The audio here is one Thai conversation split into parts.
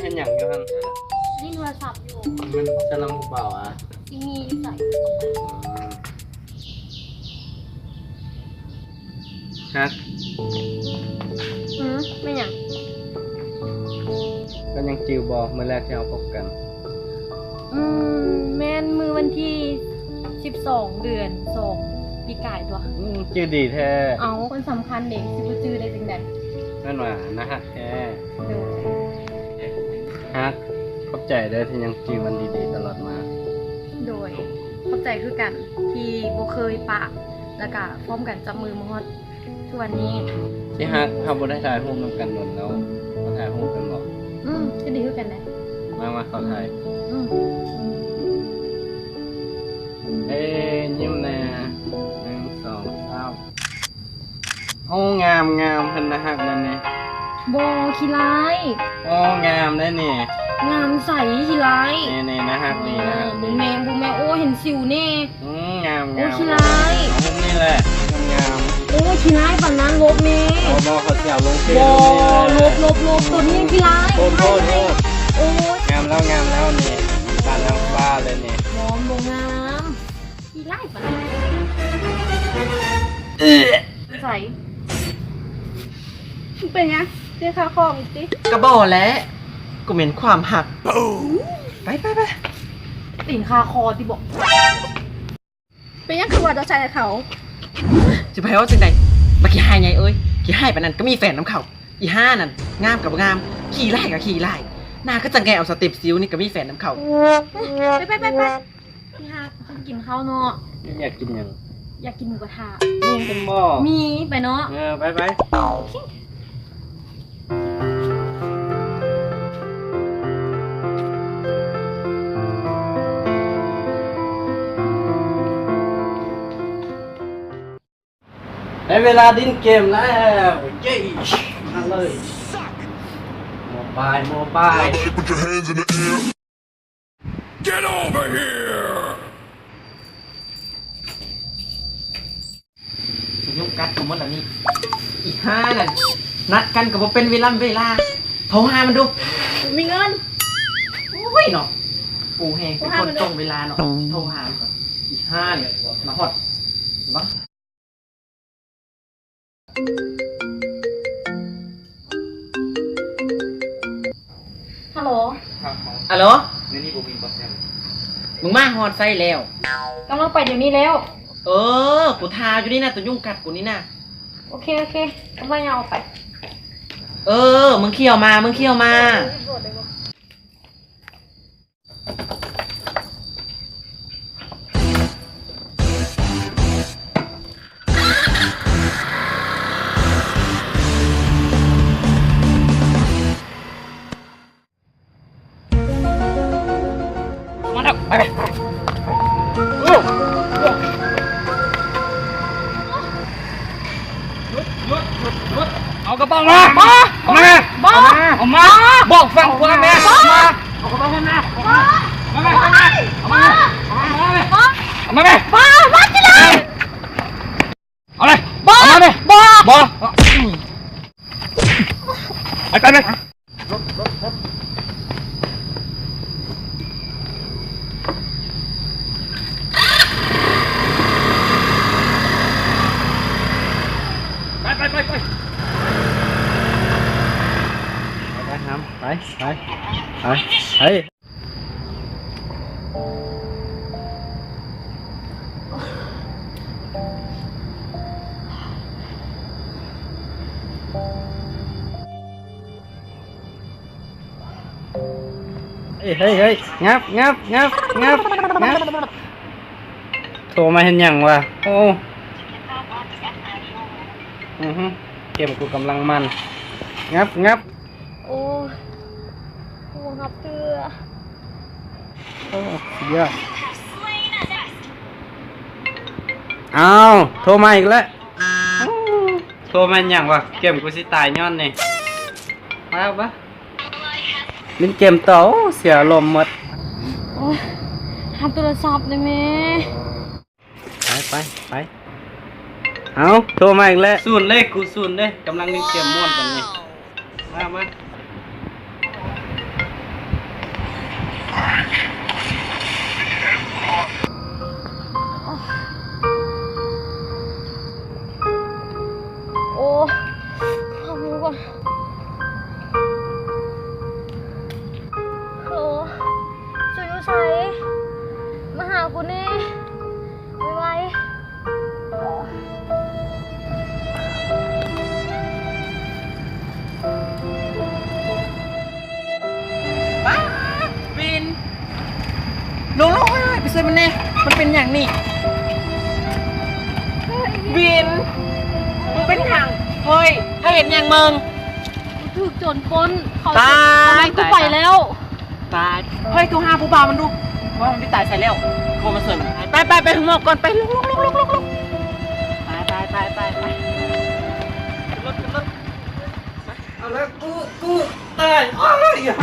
เห็นอย่างอยู่ฮันนี่โทรศัพท์อยู่มันจะนำเปล่าอ่ะที่มีใส่ฮักไม่อย่างก็ยังจิวบอกเมื่อแรกที่เราพบกันแม่นมือวันที่12 เดือน2ปีกายตัวจือดีแท้เอาคนสำคัญเด็กสิบจือได้จังใดนั่นว่านะฮะแท้โดยฮักขอบใจได้ที่ยังจิวมันดีๆตลอดมาโดยขอบใจคือกันที่บ่เคยปะแล้วก็พร้อมกันจับมือมาฮอดทุกวันนี้ที่ฮักเฮาบ่ได้ถ่ายรูปนำกันนนแล้วมาถ่ายรูปกันบ่ก็ดีคือกันได้มาขอถ่ายยิ้มแน่1 2 3โอ้งามเพิ่นนะฮักนั่นนี่บ่ขี้ร้ายโอ้งามได้นี่งามใสขี้ร้ายนี่นะฮักนี่นะบุ้งแม่โอ้เห็นสิวแน่งามโอ้ขี้ร้ายนี่แหละงามโอ้ขี้ร้ายปานนั้นลบแม่บ่เขาเสียลงเฟซบ่ลบตัวนี้ขี้ร้ายโทษโอ้งามแล้วนี่ตาน้ำฟ้าเลยนี่บ่งามขี้ร้ายปานนั้นใส่เป็นไงเรียกค่าคอมอีกสิกระบอกแล้วกูเหม็นความหักไปติ่งคาคอที่บอกเป็นยังคือว่าจะใช้เขาจะไปว่าจังใดมาขี้ให้ไงเอ้ยขี้ให้ปะนั้นก็มีแฟนน้ำเขาอีห้านั่นงามกับงามขี้ไล่กับขี้ไล่หน้าก็จะแกเอาสเต็ปซิวนี่ก็มีแฟนน้ำเขาไปพี่ฮากินข้าวเนาะอยากกินยังอยากกินหมูกระทะนี่เป็นหม้อมีไปเนาะไปได้เวลาดิ้นเกมแล้วเย้มาเลยโมบาย Put your hands in the air. Get over here. ยุ่งกัดกับมันแบบนี้อีห้านั่นนัดกันกับว่าเป็นเวลาโทรหามันดูมีเงินโอ้ยเนาะปูแหงเป็นคนตรงเวลาเนาะโทรหามันก่อนอีห้าเนี่ยมาฮอดบ้าฮัลโหลนี่บูมีบอสแซมมึงมาฮอดไซแล้วกำลังไปเดี๋ยวนี้แล้วกูทาอยู่นี่นะตัวยุ่งกัดกูนี่นะโอเคกำลังเอาไปมึงเคี่ยวมาไปเอากระป๋องมาบอกฟังกูนะแม่เอากระป๋องมาจิเลยเอาเลยบอไปเฮ้ยงับโทรมาเห็นยังวะโอ้เกมกูกำลังมันงับโอ้งับเตือเยอะโทรมาอีกแล้วโทรมาอย่างวะเกมกูสิตายย้อนนี่มาปะเล่นเกมต่อเสียลมหมดทำโทรศัพท์ได้ไหมไปโทรมาอีกแล้วศูนย์เลยกำลังเล่นเกมม่วนกันนี่มา มันเนี่ยมันเป็นอย่างนี้วินมึงเป็นอย่างเฮ้ยถ้าเห็นอย่างมึง ถูกโจรปล้นเขา ตาย กูไปแล้ว ตายเฮ้ยโทรหาผู้บ่าวมันดูว่ามันไม่ตายใส่แล้วโทรมาเสริมไปข้างนอกก่อนไปลุกไปรถเอาแล้วกูตายอ้าวอย่า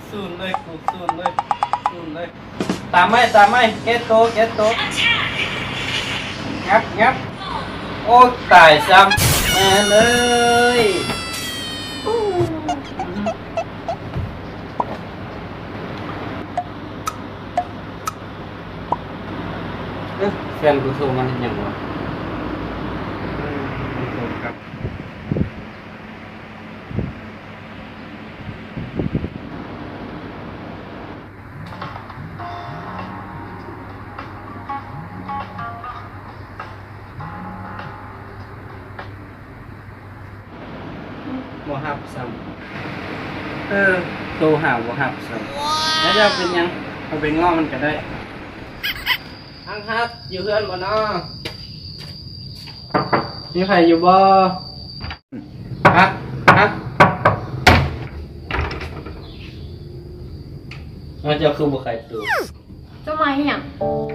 สูนเลยกูสูนเลยตามไม่เก็ตโตงับโอ้ตายซ้ำแม่เลยแฟนกูโทรมาอย่างวะโทรครับบ่ฮับซ้ำโทรหาบ่ฮับซ้ำแล้วจะเป็นยังเอาไปง้อมันก็ได้ฮังฮับอยู่เพื่อนบ่เนาะมีใครอยู่บ่ฮักเราจะคือบ่ใครตัว เจ้ามาอย่าง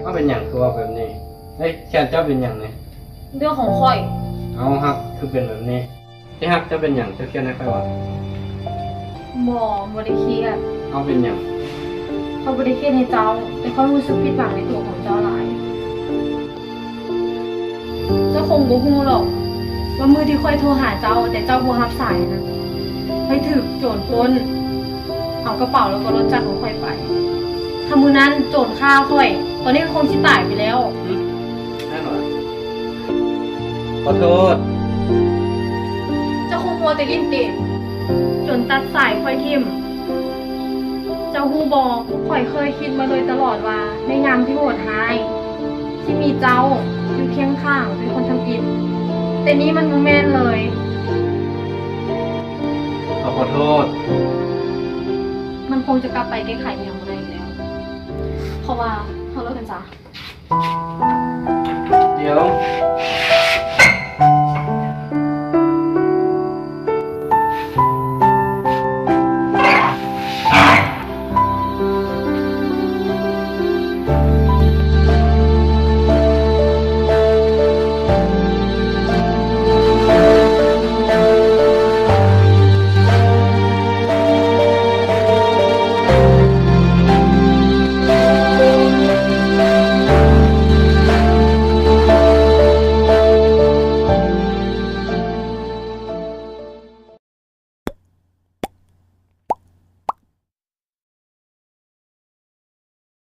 ว่าเป็นอย่างตัวแบบนี้เฮ้ยแขนเจ้าเป็นอย่างไง เรื่องของข่อย เอาครับคือเป็นแบบนี้ที่ฮักจะเป็นอย่างเจ้าเขียนให้ใครวะ หมอบ่ได้เครียด เอาเป็นอย่าง เขาบ่ได้เครียดให้เจ้า แต่เขารู้สึกผิดหวังในตัวของเจ้าหลาย เจ้าคงบ่ฮู้หรอกว่ามือที่ค่อยโทรหาเจ้า แต่เจ้าบ่รับสายนะค่อยถูกโจรปล้นเอากระเป๋าแล้วก็รถจักรของค่อยไปถ้ามื้อนั้นโจรฆ่าค่อย ตอนนี้ก็คงสิตายไปแล้ว แน่นอนขอโทษ เจ้าคงมัวแต่ลิ้นเต็มจนตัดสายค่อยทิ่มเจ้าฮู้บ่ข่อยเคยคิดมาโดยตลอดว่าในยามที่โหดร้าย ที่มีเจ้าอยู่เคียงข้างเป็นคนทำผิดแต่นี้มันบ่แม่นเลย ขอโทษ มันคงจะกลับไปแก้ไขอย่างไรแล้ว เพราะว่าเขาเลิกกันจ้ะ